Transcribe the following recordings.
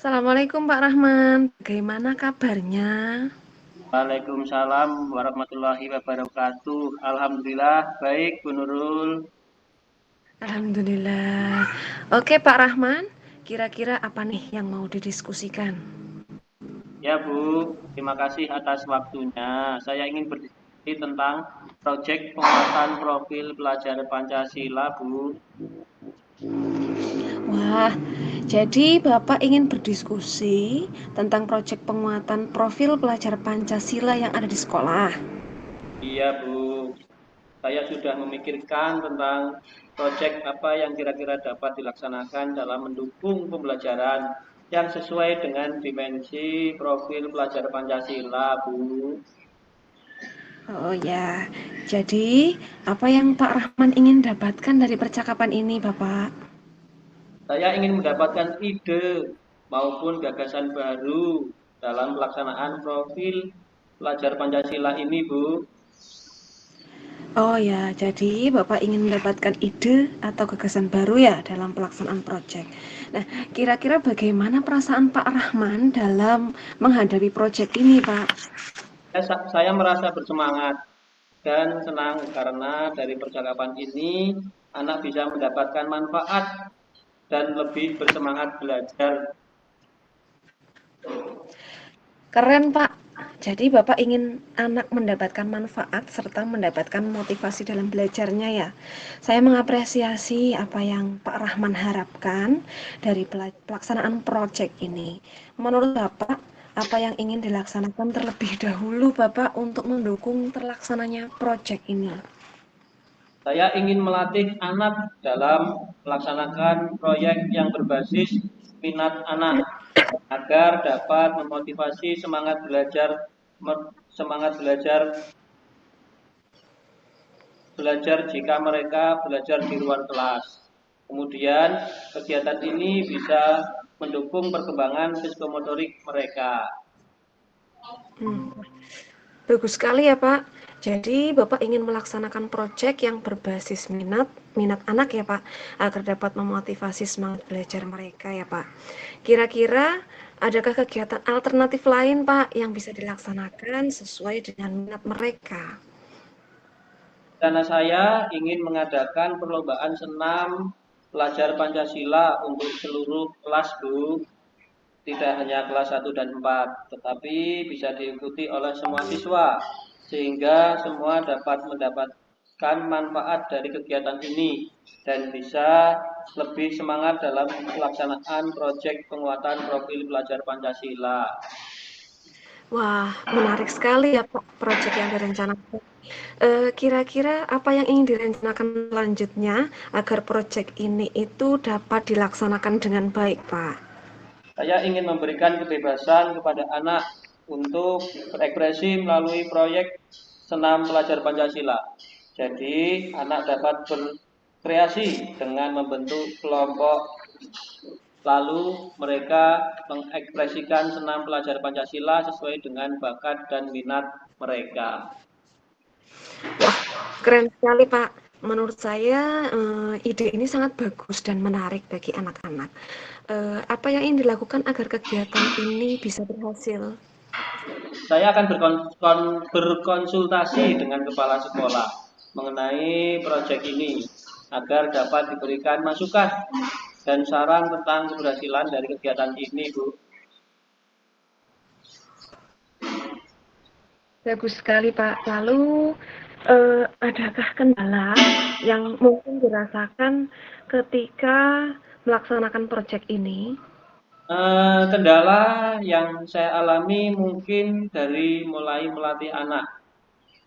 Assalamualaikum Pak Rahman, bagaimana kabarnya? Waalaikumsalam warahmatullahi wabarakatuh. Alhamdulillah baik Bu Nurul. Alhamdulillah. Oke Pak Rahman, kira-kira apa nih yang mau didiskusikan? Ya Bu, terima kasih atas waktunya. Saya ingin berdiskusi tentang proyek penguatan profil pelajar Pancasila Bu. Wah, jadi Bapak ingin berdiskusi tentang proyek penguatan profil pelajar Pancasila yang ada di sekolah. Iya Bu, saya sudah memikirkan tentang proyek apa yang kira-kira dapat dilaksanakan dalam mendukung pembelajaran yang sesuai dengan dimensi profil pelajar Pancasila Bu. Oh ya, jadi apa yang Pak Rahman ingin dapatkan dari percakapan ini Bapak? Saya ingin mendapatkan ide maupun gagasan baru dalam pelaksanaan profil pelajar Pancasila ini, Bu. Oh ya, jadi Bapak ingin mendapatkan ide atau gagasan baru ya dalam pelaksanaan proyek. Nah, kira-kira bagaimana perasaan Pak Rahman dalam menghadapi proyek ini, Pak? Saya merasa bersemangat dan senang karena dari percakapan ini anak bisa mendapatkan manfaat dan lebih bersemangat belajar. Keren, Pak. Jadi Bapak ingin anak mendapatkan manfaat serta mendapatkan motivasi dalam belajarnya ya. Saya mengapresiasi apa yang Pak Rahman harapkan dari pelaksanaan proyek ini. Menurut Bapak, apa yang ingin dilaksanakan terlebih dahulu Bapak untuk mendukung terlaksananya proyek ini? Saya ingin melatih anak dalam melaksanakan proyek yang berbasis minat anak agar dapat memotivasi semangat belajar jika mereka belajar di luar kelas. Kemudian kegiatan ini bisa mendukung perkembangan psikomotorik mereka. Hmm. Bagus sekali ya Pak. Jadi Bapak ingin melaksanakan proyek yang berbasis minat anak ya Pak, agar dapat memotivasi semangat belajar mereka ya Pak. Kira-kira adakah kegiatan alternatif lain Pak yang bisa dilaksanakan sesuai dengan minat mereka? Karena saya ingin mengadakan perlombaan senam pelajar Pancasila untuk seluruh kelas, Bu. Tidak hanya kelas 1 dan 4, tetapi bisa diikuti oleh semua siswa, sehingga semua dapat mendapatkan manfaat dari kegiatan ini dan bisa lebih semangat dalam pelaksanaan proyek penguatan profil pelajar Pancasila. Wah, menarik sekali ya Pak proyek yang direncanakan. Kira-kira apa yang ingin direncanakan selanjutnya agar proyek ini itu dapat dilaksanakan dengan baik Pak? Saya ingin memberikan kebebasan kepada anak untuk berekspresi melalui proyek senam pelajar Pancasila. Jadi, anak dapat berkreasi dengan membentuk kelompok, lalu mereka mengekspresikan senam pelajar Pancasila sesuai dengan bakat dan minat mereka. Wah, keren sekali, Pak. Menurut saya, ide ini sangat bagus dan menarik bagi anak-anak. Apa yang ingin dilakukan agar kegiatan ini bisa berhasil? Saya akan berkonsultasi dengan kepala sekolah mengenai proyek ini agar dapat diberikan masukan dan saran tentang keberhasilan dari kegiatan ini, Bu. Bagus sekali, Pak. Lalu, adakah kendala yang mungkin dirasakan ketika melaksanakan proyek ini? Kendala yang saya alami mungkin dari mulai melatih anak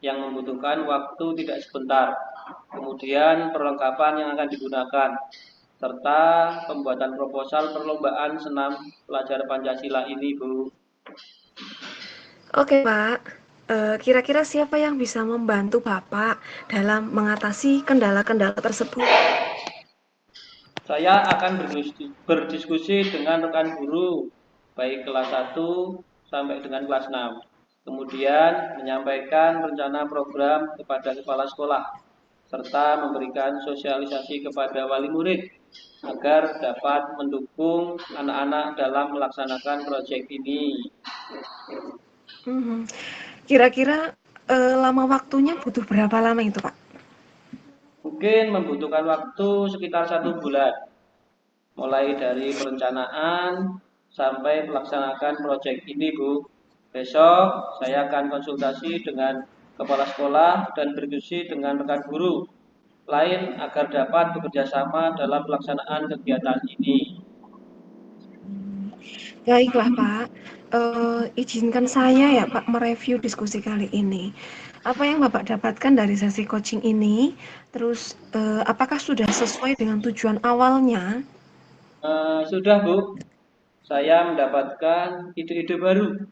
yang membutuhkan waktu tidak sebentar, kemudian perlengkapan yang akan digunakan, serta pembuatan proposal perlombaan senam pelajar Pancasila ini, Bu. Oke, Pak. Kira-kira siapa yang bisa membantu Bapak dalam mengatasi kendala-kendala tersebut? Saya akan berdiskusi dengan rekan guru, baik kelas 1 sampai dengan kelas 6. Kemudian menyampaikan rencana program kepada kepala sekolah, serta memberikan sosialisasi kepada wali murid agar dapat mendukung anak-anak dalam melaksanakan proyek ini. Mhm. Kira-kira, lama waktunya butuh berapa lama itu, Pak? Mungkin membutuhkan waktu sekitar 1 bulan, mulai dari perencanaan sampai melaksanakan proyek ini, Bu. Besok saya akan konsultasi dengan kepala sekolah dan berdiskusi dengan rekan guru lain agar dapat bekerja sama dalam pelaksanaan kegiatan ini. Baiklah, Pak. Izinkan saya ya, Pak, mereview diskusi kali ini. Apa yang Bapak dapatkan dari sesi coaching ini? Terus, apakah sudah sesuai dengan tujuan awalnya? Sudah, Bu, saya mendapatkan ide-ide baru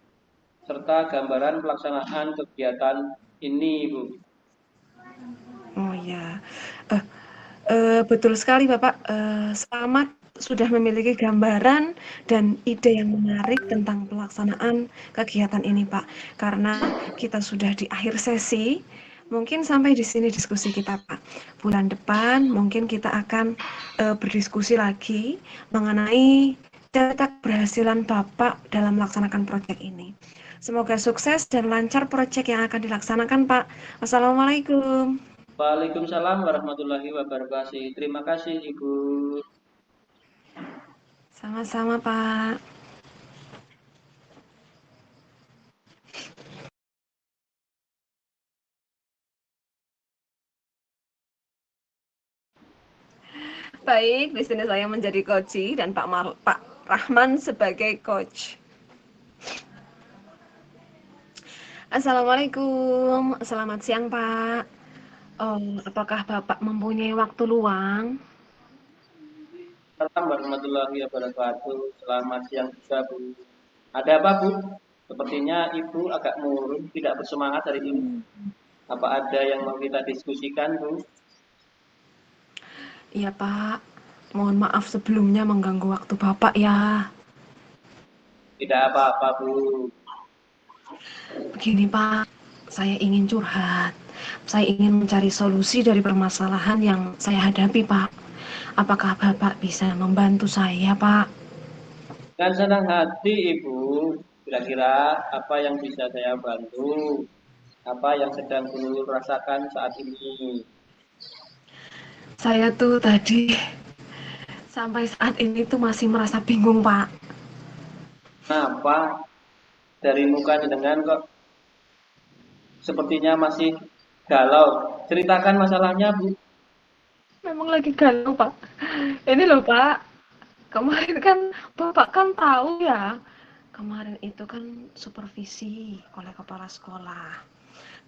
serta gambaran pelaksanaan kegiatan ini, Bu. Oh ya, eh, betul sekali Bapak. Selamat sudah memiliki gambaran dan ide yang menarik tentang pelaksanaan kegiatan ini, Pak. Karena kita sudah di akhir sesi, mungkin sampai di sini diskusi kita, Pak. Bulan depan mungkin kita akan berdiskusi lagi mengenai data keberhasilan Bapak dalam melaksanakan proyek ini. Semoga sukses dan lancar proyek yang akan dilaksanakan, Pak. Wassalamualaikum. Waalaikumsalam warahmatullahi wabarakatuh. Terima kasih, Ibu. Sama-sama, Pak. Baik, di sini saya menjadi coach dan Pak Rahman sebagai coach. Assalamualaikum, selamat siang, Pak. Apakah Bapak mempunyai waktu luang? Assalamualaikum warahmatullahi wabarakatuh. Selamat siang juga, Bu. Ada apa, Bu? Sepertinya Ibu agak murung, tidak bersemangat hari ini. Apa ada yang mau kita diskusikan, Bu? Iya, Pak. Mohon maaf sebelumnya mengganggu waktu Bapak ya. Tidak apa-apa, Bu. Begini, Pak, saya ingin curhat. Saya ingin mencari solusi dari permasalahan yang saya hadapi, Pak. Apakah Bapak bisa membantu saya, Pak? Dengan senang hati, Ibu. Kira-kira apa yang bisa saya bantu? Apa yang sedang Bu rasakan saat ini? Saya tuh tadi sampai saat ini tuh masih merasa bingung, Pak. Kenapa? Dari muka dengan kok sepertinya masih galau. Ceritakan masalahnya, Bu. Memang lagi galau, Pak. Ini loh, Pak. Kemarin kan Bapak kan tahu ya. Kemarin itu kan supervisi oleh kepala sekolah.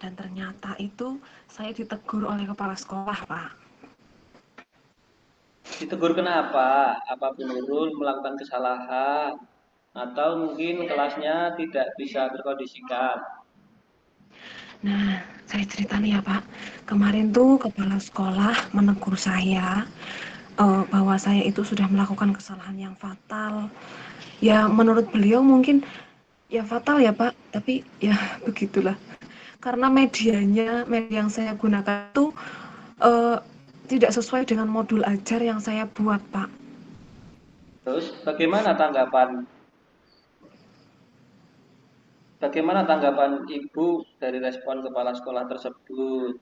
Dan ternyata itu saya ditegur oleh kepala sekolah, Pak. Ditegur kenapa? Apa Bu Nurul melakukan kesalahan? Atau mungkin kelasnya tidak bisa terkondisikan? Nah, saya cerita nih ya, Pak. Kemarin tuh kepala sekolah menegur saya bahwa saya itu sudah melakukan kesalahan yang fatal. Ya, menurut beliau mungkin ya fatal ya, Pak. Tapi ya begitulah. Karena media yang saya gunakan itu eh, tidak sesuai dengan modul ajar yang saya buat, Pak. Terus bagaimana tanggapan Ibu dari respon kepala sekolah tersebut?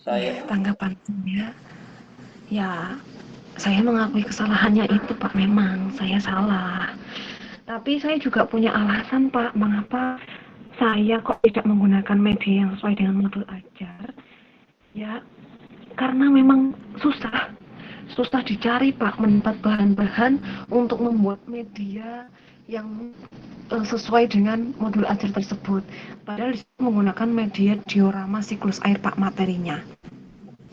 Iya, Saya tanggapan saya, ya saya mengakui kesalahannya itu, Pak. Memang saya salah. Tapi saya juga punya alasan, Pak, mengapa saya kok tidak menggunakan media yang sesuai dengan modul ajar. Ya, karena memang susah dicari, Pak, mendapat bahan-bahan untuk membuat media yang sesuai dengan modul ajar tersebut. Padahal menggunakan media diorama siklus air, Pak, materinya.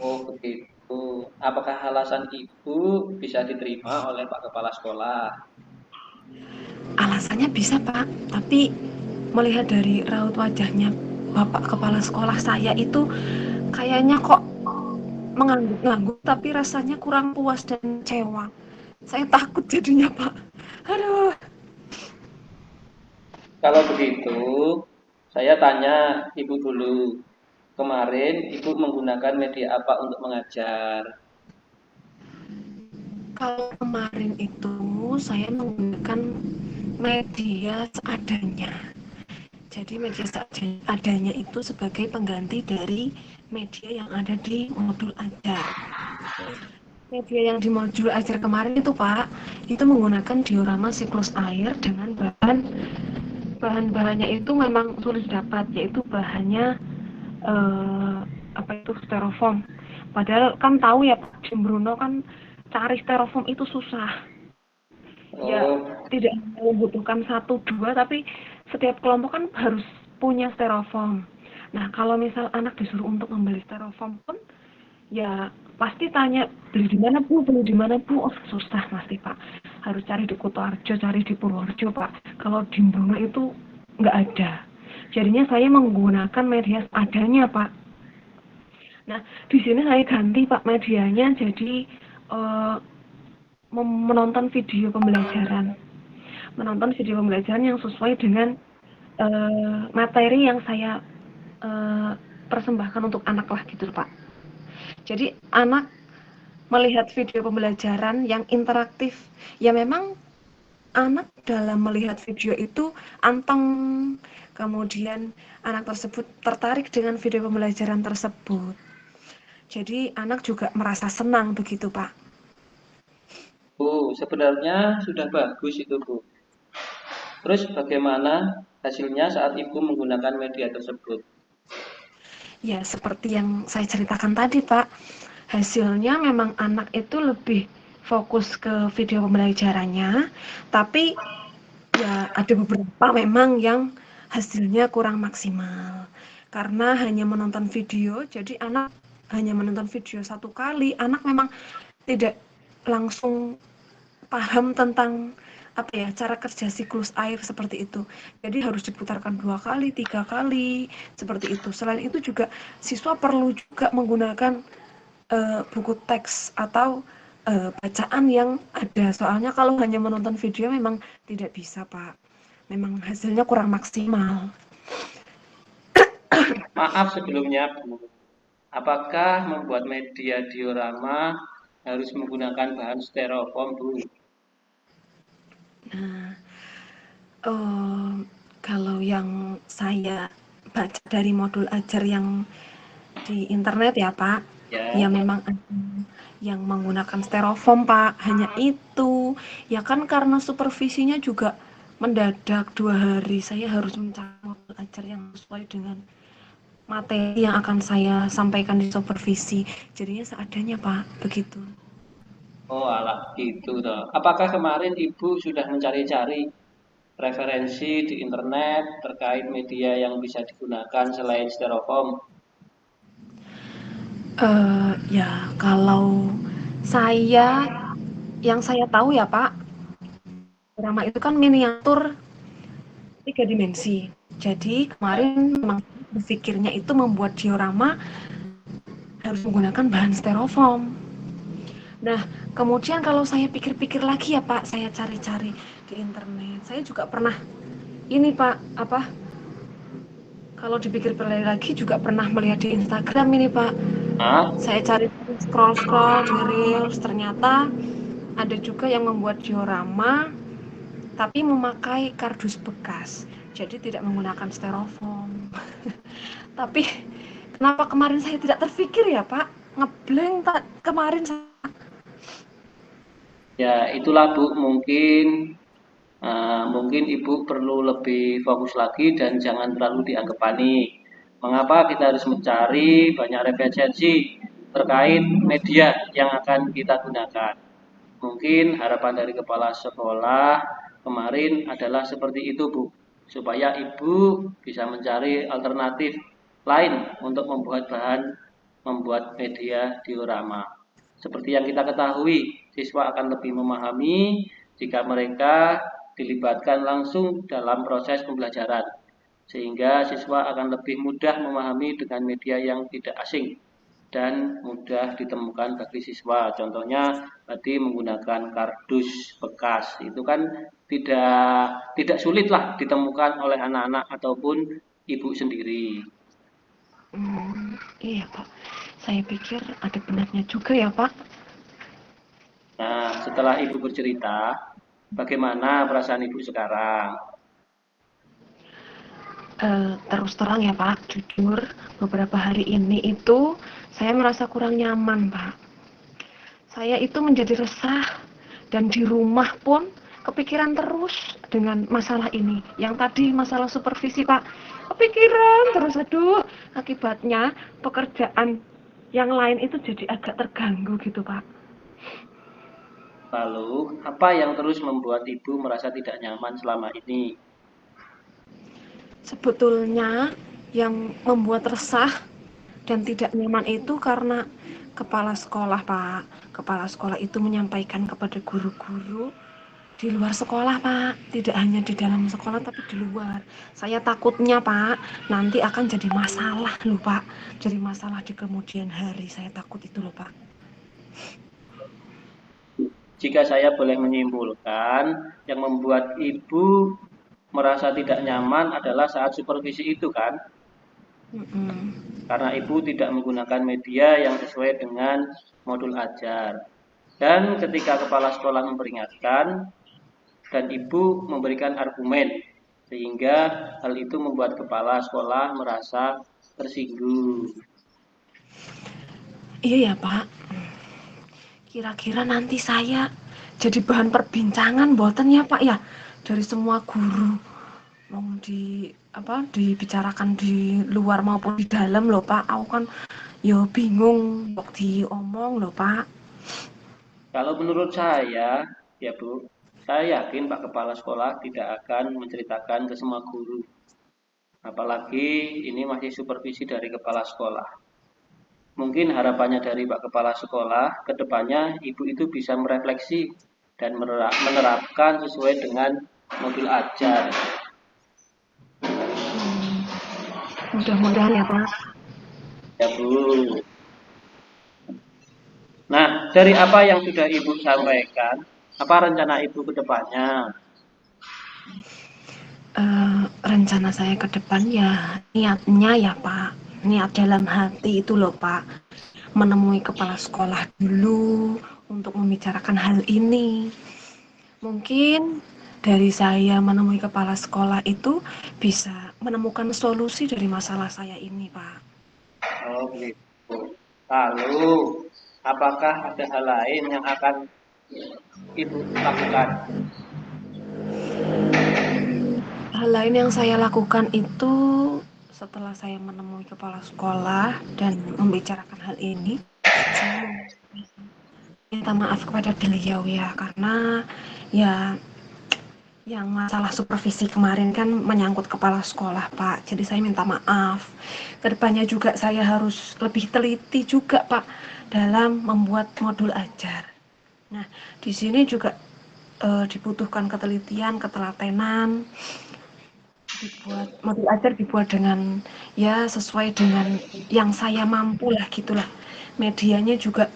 oh begitu. Apakah alasan Ibu bisa diterima oleh Pak Kepala Sekolah? Alasannya bisa, Pak, tapi melihat dari raut wajahnya Bapak Kepala Sekolah saya itu kayaknya kok mengangguk-ngangguk tapi rasanya kurang puas dan kecewa. Saya takut jadinya, Pak. Aduh. Kalau begitu, saya tanya Ibu dulu. Kemarin Ibu menggunakan media apa untuk mengajar? Kalau kemarin itu saya menggunakan media seadanya. Jadi media seadanya itu sebagai pengganti dari media yang ada di modul ajar. Media yang di modul ajar kemarin itu Pak, itu menggunakan diorama siklus air dengan bahan-bahannya itu memang sulit dapat, yaitu bahannya apa itu styrofoam. Padahal kan tahu ya Pak, Jim Bruno kan cari styrofoam itu susah. Ya Oh, tidak membutuhkan satu dua, tapi setiap kelompok kan harus punya styrofoam. Nah kalau misal anak disuruh untuk membeli styrofoam pun ya pasti tanya beli di mana bu, beli di mana bu. Oh susah pasti Pak, harus cari di Kutoarjo, cari di Purworejo Pak. Kalau di Bruno itu nggak ada, jadinya saya menggunakan media adanya Pak. Nah di sini saya ganti Pak medianya, jadi eh, menonton video pembelajaran, yang sesuai dengan materi yang saya persembahkan untuk anak lah gitu Pak. Jadi anak melihat video pembelajaran yang interaktif, ya memang anak dalam melihat video itu anteng, kemudian anak tersebut tertarik dengan video pembelajaran tersebut. Jadi anak juga merasa senang begitu Pak. Bu, sebenarnya sudah bagus itu, Bu. Terus bagaimana hasilnya saat Ibu menggunakan media tersebut? Ya seperti yang saya ceritakan tadi Pak, hasilnya memang anak itu lebih fokus ke video pembelajarannya, tapi ya ada beberapa memang yang hasilnya kurang maksimal. Karena hanya menonton video, jadi anak hanya menonton video satu kali, anak memang tidak langsung paham tentang apa ya cara kerja siklus air seperti itu. Jadi harus diputarkan 2 kali, 3 kali seperti itu. Selain itu juga siswa perlu juga menggunakan buku teks atau bacaan yang ada. Soalnya kalau hanya menonton video memang tidak bisa Pak. Memang hasilnya kurang maksimal. Maaf sebelumnya, Bu. Apakah membuat media diorama harus menggunakan bahan styrofoam, Bu? Nah, kalau yang saya baca dari modul ajar yang di internet ya Pak, ya Ya. memang ada yang menggunakan styrofoam Pak, hanya itu. Ya kan karena supervisinya juga mendadak 2 hari, saya harus mencari modul ajar yang sesuai dengan materi yang akan saya sampaikan di supervisi. Jadinya seadanya Pak, begitu. Oh, alah gitu toh. Apakah kemarin Ibu sudah mencari-cari referensi di internet terkait media yang bisa digunakan selain styrofoam? Ya kalau saya, yang saya tahu ya Pak, drama itu kan miniatur 3 dimensi. Jadi kemarin memang berpikirnya itu membuat diorama harus menggunakan bahan styrofoam. Nah, kemudian kalau saya pikir-pikir lagi ya Pak, saya cari-cari di internet. Saya juga pernah ini Pak, apa? Kalau dipikir-pikir lagi juga pernah melihat di Instagram ini Pak. Ah, Saya cari scroll-scroll di Reels, ternyata ada juga yang membuat diorama tapi memakai kardus bekas. Jadi tidak menggunakan styrofoam. Tapi kenapa kemarin saya tidak terpikir ya Pak? Ngeblank tak kemarin. ya itulah Bu, mungkin Ibu perlu lebih fokus lagi dan jangan terlalu dianggap panik. Mengapa kita harus mencari banyak referensi terkait media yang akan kita gunakan? Mungkin harapan dari kepala sekolah kemarin adalah seperti itu, Bu, supaya Ibu bisa mencari alternatif lain untuk membuat media diorama. Seperti yang kita ketahui, siswa akan lebih memahami jika mereka dilibatkan langsung dalam proses pembelajaran, sehingga siswa akan lebih mudah memahami dengan media yang tidak asing dan mudah ditemukan bagi siswa. Contohnya tadi menggunakan kardus bekas, itu kan tidak sulit lah ditemukan oleh anak-anak ataupun ibu sendiri. Iya Pak, saya pikir ada benarnya juga ya Pak. Nah, setelah Ibu bercerita, bagaimana perasaan Ibu sekarang? Terus terang ya Pak, jujur beberapa hari ini itu saya merasa kurang nyaman Pak. Saya itu menjadi resah dan di rumah pun kepikiran terus dengan masalah ini. Yang tadi masalah supervisi Pak, kepikiran terus, aduh, akibatnya pekerjaan yang lain itu jadi agak terganggu gitu Pak. Lalu, apa yang terus membuat Ibu merasa tidak nyaman selama ini? Sebetulnya yang membuat resah dan tidak nyaman itu karena kepala sekolah Pak. Kepala sekolah itu menyampaikan kepada guru-guru di luar sekolah Pak, tidak hanya di dalam sekolah tapi di luar. Saya takutnya Pak, nanti akan jadi masalah loh Pak, jadi masalah di kemudian hari. Saya takut itu loh Pak. Jika saya boleh menyimpulkan, yang membuat Ibu merasa tidak nyaman adalah saat supervisi itu kan? Karena Ibu tidak menggunakan media yang sesuai dengan modul ajar. Dan ketika kepala sekolah memperingatkan dan Ibu memberikan argumen, sehingga hal itu membuat kepala sekolah merasa tersinggung. Iya ya Pak, kira-kira nanti saya jadi bahan perbincangan boten ya Pak ya, dari semua guru mau dibicarakan di luar maupun di dalam loh Pak. Aku kan ya bingung kok diomong loh Pak. Kalau menurut saya, ya Bu, saya yakin Pak Kepala Sekolah tidak akan menceritakan ke semua guru. Apalagi ini masih supervisi dari Kepala Sekolah. Mungkin harapannya dari Pak Kepala Sekolah, ke depannya Ibu itu bisa merefleksi dan menerapkan sesuai dengan modul ajar. Mudah-mudahan ya Pak. Ya Bu. Nah, dari apa yang sudah Ibu sampaikan, apa rencana Ibu ke depannya? Rencana saya ke depan ya niatnya ya Pak, niat dalam hati itu loh Pak, menemui kepala sekolah dulu untuk membicarakan hal ini. Mungkin dari saya menemui kepala sekolah itu bisa menemukan solusi dari masalah saya ini Pak. Oh gitu. Lalu, apakah ada hal lain yang akan Ibu lakukan? Hal lain yang saya lakukan itu setelah saya menemui kepala sekolah dan membicarakan hal ini, saya minta maaf kepada beliau ya, karena ya yang masalah supervisi kemarin kan menyangkut kepala sekolah Pak, jadi saya minta maaf. Kedepannya juga saya harus lebih teliti juga Pak dalam membuat modul ajar. Nah di sini juga dibutuhkan ketelitian, ketelatenan. Dibuat modul ajar dibuat dengan ya sesuai dengan yang saya mampu lah gitulah. Medianya juga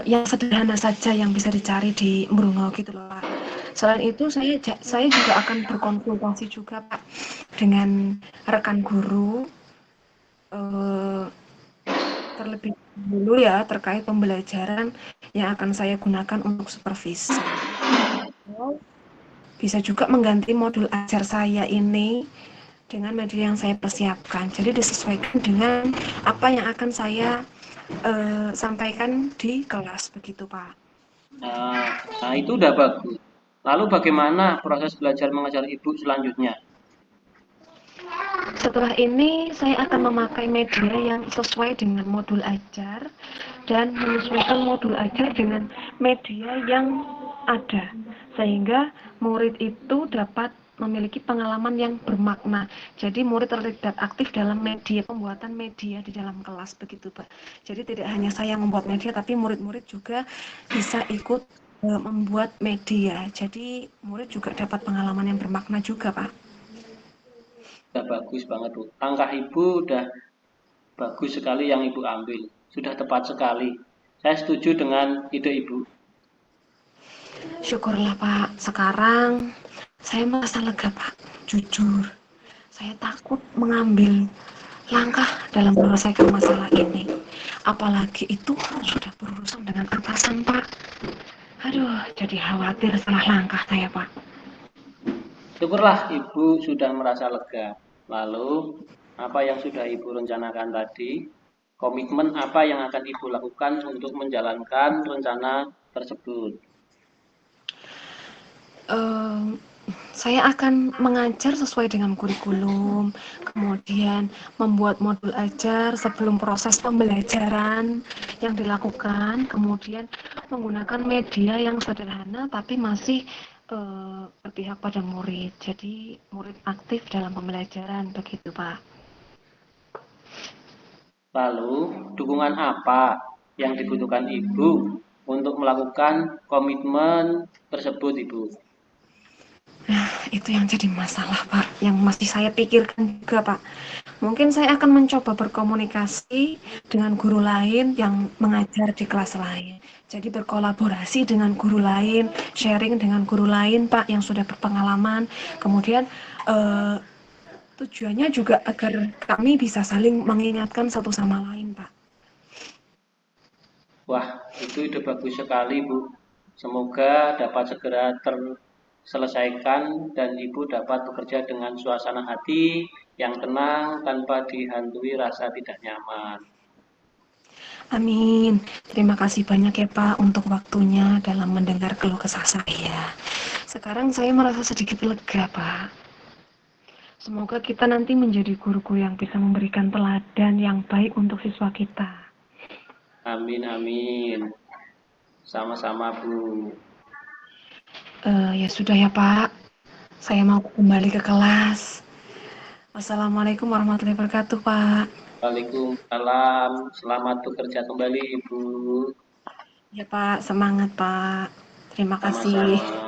yang sederhana saja yang bisa dicari di Bruno gitu loh Pak. Selain itu saya juga akan berkonsultasi juga Pak dengan rekan guru terlebih dulu ya terkait pembelajaran yang akan saya gunakan untuk supervisi. Bisa juga mengganti modul ajar saya ini dengan media yang saya persiapkan. Jadi disesuaikan dengan apa yang akan saya sampaikan di kelas begitu Pak. Nah, itu udah bagus. Lalu bagaimana proses belajar mengajar Ibu selanjutnya? Setelah ini saya akan memakai media yang sesuai dengan modul ajar dan menyesuaikan modul ajar dengan media yang ada sehingga murid itu dapat memiliki pengalaman yang bermakna. Jadi murid terlibat aktif dalam media, pembuatan media di dalam kelas begitu Pak. Jadi tidak hanya saya membuat media tapi murid-murid juga bisa ikut membuat media. Jadi murid juga dapat pengalaman yang bermakna juga Pak. Udah bagus banget Bu. Langkah Ibu udah bagus sekali yang Ibu ambil. Sudah tepat sekali. Saya setuju dengan ide Ibu. Syukurlah Pak, sekarang saya merasa lega Pak, jujur. Saya takut mengambil langkah dalam menyelesaikan masalah ini. Apalagi itu sudah berurusan dengan atasan Pak. Aduh, jadi khawatir salah langkah saya, Pak. Syukurlah Ibu sudah merasa lega. Lalu, apa yang sudah Ibu rencanakan tadi? Komitmen apa yang akan Ibu lakukan untuk menjalankan rencana tersebut? Eee, saya akan mengajar sesuai dengan kurikulum, kemudian membuat modul ajar sebelum proses pembelajaran yang dilakukan, kemudian menggunakan media yang sederhana tapi masih berpihak pada murid. Jadi murid aktif dalam pembelajaran, begitu Pak. Lalu, dukungan apa yang dibutuhkan Ibu untuk melakukan komitmen tersebut, Ibu? Nah, itu yang jadi masalah Pak, yang masih saya pikirkan juga Pak. Mungkin saya akan mencoba berkomunikasi dengan guru lain yang mengajar di kelas lain. Jadi berkolaborasi dengan guru lain, sharing dengan guru lain Pak yang sudah berpengalaman. Kemudian eh, tujuannya juga agar kami bisa saling mengingatkan satu sama lain Pak. Wah, itu ide bagus sekali, Bu. Semoga dapat segera terselesaikan dan Ibu dapat bekerja dengan suasana hati yang tenang tanpa dihantui rasa tidak nyaman. Amin. Terima kasih banyak ya Pak untuk waktunya dalam mendengar keluh kesah saya. Sekarang saya merasa sedikit lega Pak. Semoga kita nanti menjadi guru-guru yang bisa memberikan teladan yang baik untuk siswa kita. Amin, amin. Sama-sama, Bu. Ya sudah ya Pak, saya mau kembali ke kelas. Wassalamualaikum warahmatullahi wabarakatuh Pak. Waalaikumsalam. Selamat bekerja kembali, Ibu. Ya Pak, semangat Pak. Terima kasih. Sama-sama.